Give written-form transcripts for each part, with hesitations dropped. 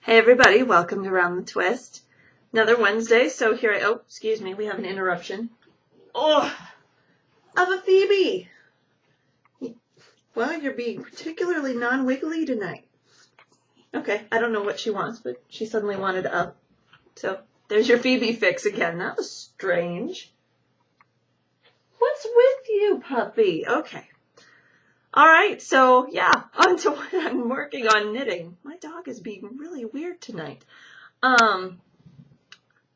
Hey everybody, welcome to Round the Twist. Another Wednesday, so here oh, excuse me, we have an interruption. Oh, of a Phoebe! Well, you're being particularly non-wiggly tonight. Okay, I don't know what she wants, but she suddenly wanted up. So, there's your Phoebe fix again. That was strange. What's with you, puppy? Okay. Alright, so yeah, on to what I'm working on knitting. My dog is being really weird tonight.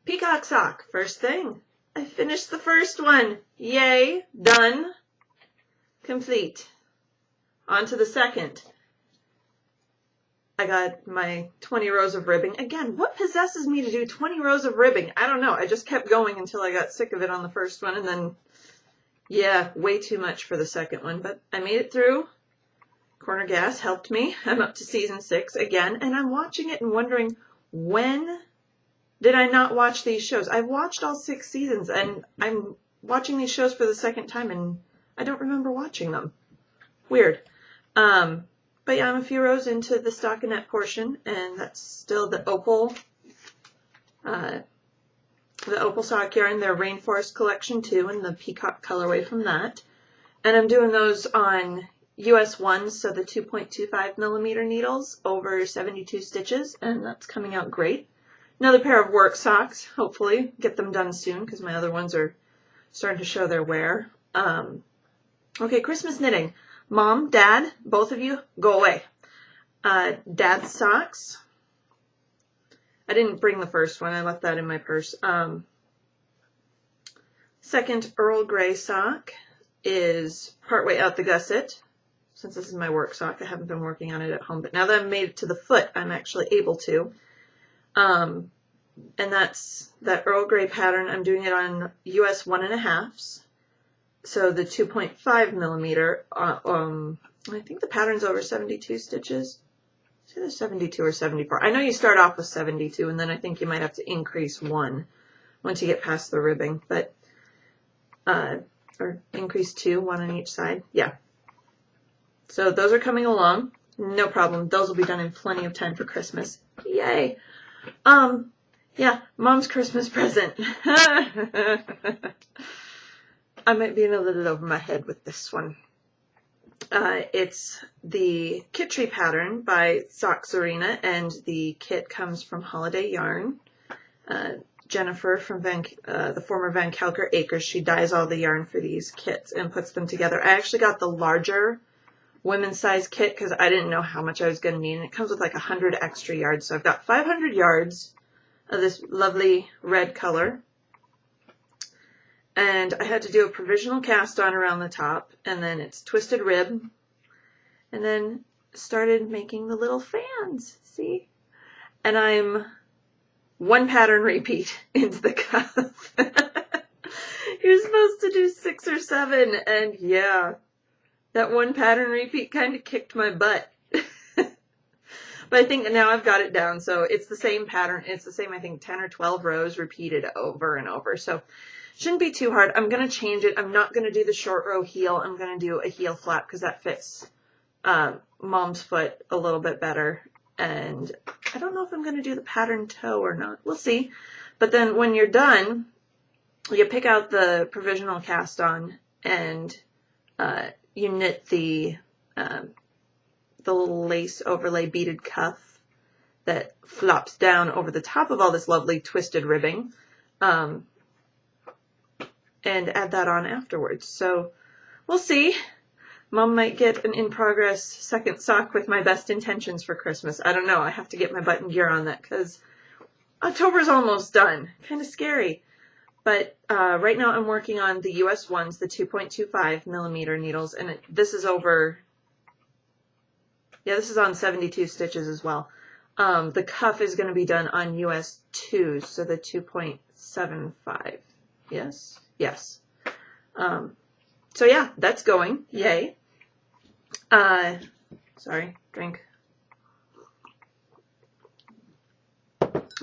Peacock sock, first thing. I finished the first one. Yay, done, complete. On to the second. I got my 20 rows of ribbing. Again, what possesses me to do 20 rows of ribbing? I don't know. I just kept going until I got sick of it on the first one, and then, yeah, way too much for the second one, but I made it through. Corner Gas helped me. I'm up to season 6 again, and I'm watching it and wondering, when did I not watch these shows? I've watched all 6 seasons, and I'm watching these shows for the second time, and I don't remember watching them. Weird. But yeah, I'm a few rows into the stockinette portion, and that's still the opal sock yarn, their Rainforest collection too, and the peacock colorway from that. And I'm doing those on US 1s, so the 2.25 millimeter needles over 72 stitches, and that's coming out great. Another pair of work socks, hopefully get them done soon because my other ones are starting to show their wear. Okay, Christmas knitting. Mom, Dad, both of you, go away. Dad's socks. I didn't bring the first one. I left that in my purse. Second Earl Grey sock is partway out the gusset. Since this is my work sock, I haven't been working on it at home. But now that I've made it to the foot, I'm actually able to. And that's that Earl Grey pattern. I'm doing it on US 1.5s. So the 2.5 millimeter, I think the pattern's over 72 stitches. It's either 72 or 74. I know you start off with 72, and then I think you might have to increase 1 once you get past the ribbing, but, or increase 2, 1 on each side. Yeah. So those are coming along. No problem. Those will be done in plenty of time for Christmas. Yay. Yeah, Mom's Christmas present. I might be in a little over my head with this one. It's the Kit Tree pattern by Socksarina, and the kit comes from Holiday Yarn. Jennifer from the former Van Kelker Acres, she dyes all the yarn for these kits and puts them together. I actually got the larger women's size kit because I didn't know how much I was going to need, and it comes with like 100 extra yards. So I've got 500 yards of this lovely red color. And I had to do a provisional cast on around the top, and then it's twisted rib, and then started making the little fans, see? And I'm 1 pattern repeat into the cuff. You're supposed to do 6 or 7, and yeah, that 1 pattern repeat kind of kicked my butt. But I think now I've got it down, so it's the same pattern. It's the same, I think, 10 or 12 rows repeated over and over. So shouldn't be too hard. I'm going to change it. I'm not going to do the short row heel. I'm going to do a heel flap because that fits Mom's foot a little bit better. And I don't know if I'm going to do the pattern toe or not. We'll see. But then when you're done, you pick out the provisional cast on, and you knit the little lace overlay beaded cuff that flops down over the top of all this lovely twisted ribbing. And add that on afterwards. So we'll see. Mom might get an in-progress second sock with my best intentions for Christmas. I don't know. I have to get my butt in gear on that because October's almost done. Kind of scary. But right now I'm working on the US 1s, the 2.25 millimeter needles, and this is over, yeah, this is on 72 stitches as well. The cuff is going to be done on US 2s, so the 2.75. Yes? Yes. So yeah, that's going. Yay. Sorry, drink.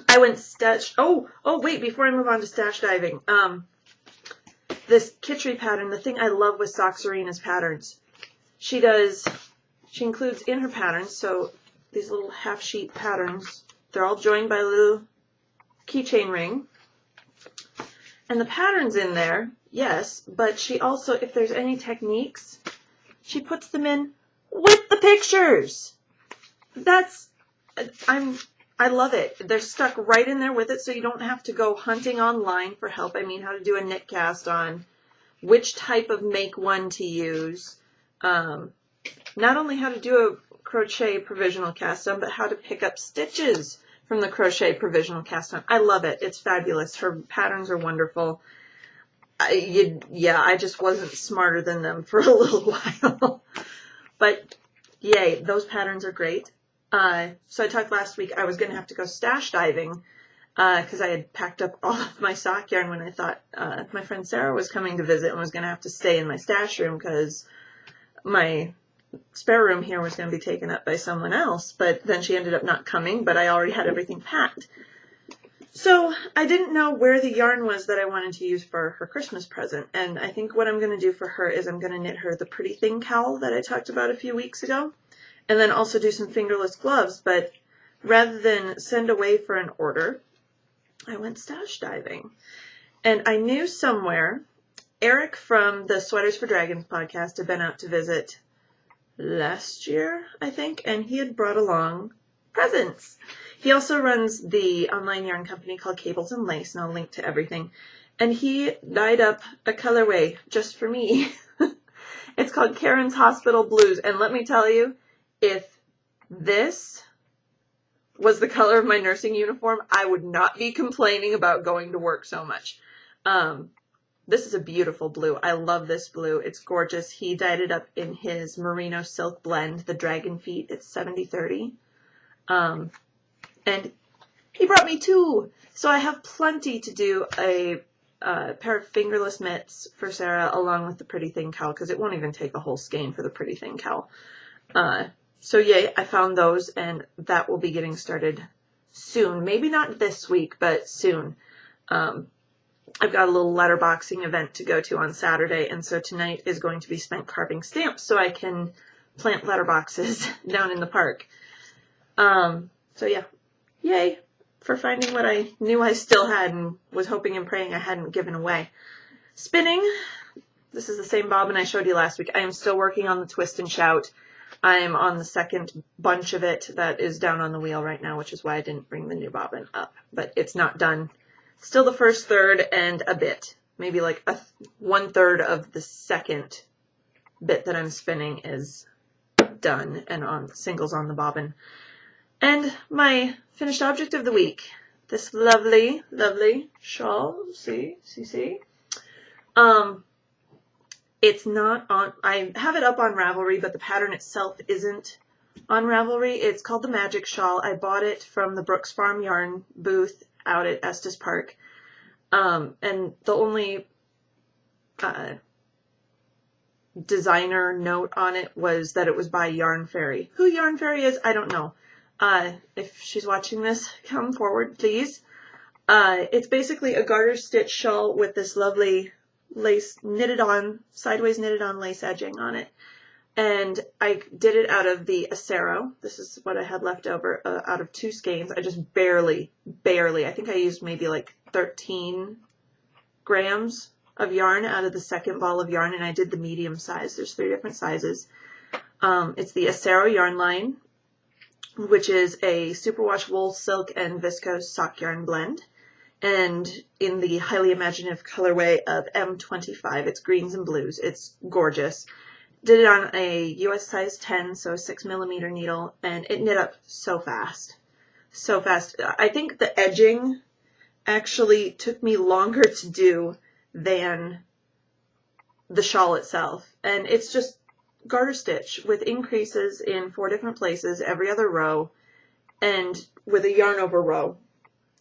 I went stash. Oh, wait, before I move on to stash diving. This Kit Tree pattern, the thing I love with Socksarina's patterns, she includes in her patterns, so these little half sheet patterns They're all joined by a little keychain ring. And the pattern's in there, yes, but she also, if there's any techniques, she puts them in with the pictures. I love it. They're stuck right in there with it, so you don't have to go hunting online for help. I mean, how to do a knit cast on, which type of make one to use. Not only how to do a crochet provisional cast on, but how to pick up stitches from the crochet provisional cast on. I love it. It's fabulous. Her patterns are wonderful. I just wasn't smarter than them for a little while. But yay, those patterns are great. So I talked last week I was going to have to go stash diving because I had packed up all of my sock yarn when I thought my friend Sarah was coming to visit and was going to have to stay in my stash room because my spare room here was going to be taken up by someone else. But then she ended up not coming, but I already had everything packed. So I didn't know where the yarn was that I wanted to use for her Christmas present. And I think what I'm going to do for her is I'm going to knit her the Pretty Thing cowl that I talked about a few weeks ago. And then also do some fingerless gloves. But rather than send away for an order, I went stash diving. And I knew somewhere, Eric from the Sweaters for Dragons podcast had been out to visit last year, I think, and he had brought along presents. He also runs the online yarn company called Cables and Lace, and I'll link to everything. And he dyed up a colorway just for me. It's called Karen's Hospital Blues. And let me tell you, if this was the color of my nursing uniform, I would not be complaining about going to work so much. This is a beautiful blue. I love this blue. It's gorgeous. He dyed it up in his merino silk blend, the Dragon Feet. It's 70/30. And he brought me two. So I have plenty to do a pair of fingerless mitts for Sarah along with the Pretty Thing cowl because it won't even take a whole skein for the Pretty Thing cowl. So yay, I found those and that will be getting started soon. Maybe not this week, but soon. I've got a little letterboxing event to go to on Saturday, and so tonight is going to be spent carving stamps so I can plant letterboxes down in the park. So yeah, yay for finding what I knew I still had and was hoping and praying I hadn't given away. Spinning, this is the same bobbin I showed you last week. I am still working on the Twist and Shout. I'm on the second bunch of it that is down on the wheel right now, which is why I didn't bring the new bobbin up, but it's not done. Still the first third and a bit, maybe like 1/3 of the second bit that I'm spinning is done and on singles on the bobbin. And my finished object of the week, this lovely, lovely shawl. See. It's not on, I have it up on Ravelry, but the pattern itself isn't on Ravelry. It's called the Magic Shawl. I bought it from the Brooks Farm Yarn booth out at Estes Park. And the only designer note on it was that it was by Yarn Fairy. Who Yarn Fairy is, I don't know. If she's watching this, come forward, please. It's basically a garter stitch shawl with this lovely lace sideways knitted on lace edging on it. And I did it out of the Acero. This is what I had left over out of 2 skeins. I just barely, I think I used maybe like 13 grams of yarn out of the second ball of yarn, and I did the medium size. There's 3 different sizes. It's the Acero yarn line, which is a superwash wool, silk, and viscose sock yarn blend. And in the highly imaginative colorway of M25, it's greens and blues. It's gorgeous. Did it on a US size 10, so a 6mm needle, and it knit up so fast. So fast. I think the edging actually took me longer to do than the shawl itself. And it's just garter stitch with increases in 4 different places every other row, and with a yarn over row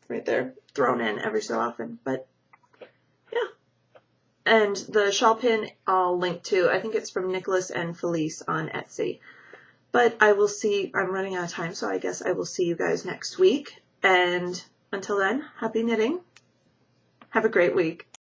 right there thrown in every so often. But yeah. And the shawl pin I'll link to. I think it's from Nicholas and Felice on Etsy. But I will see, I'm running out of time, so I guess I will see you guys next week. And until then, happy knitting. Have a great week.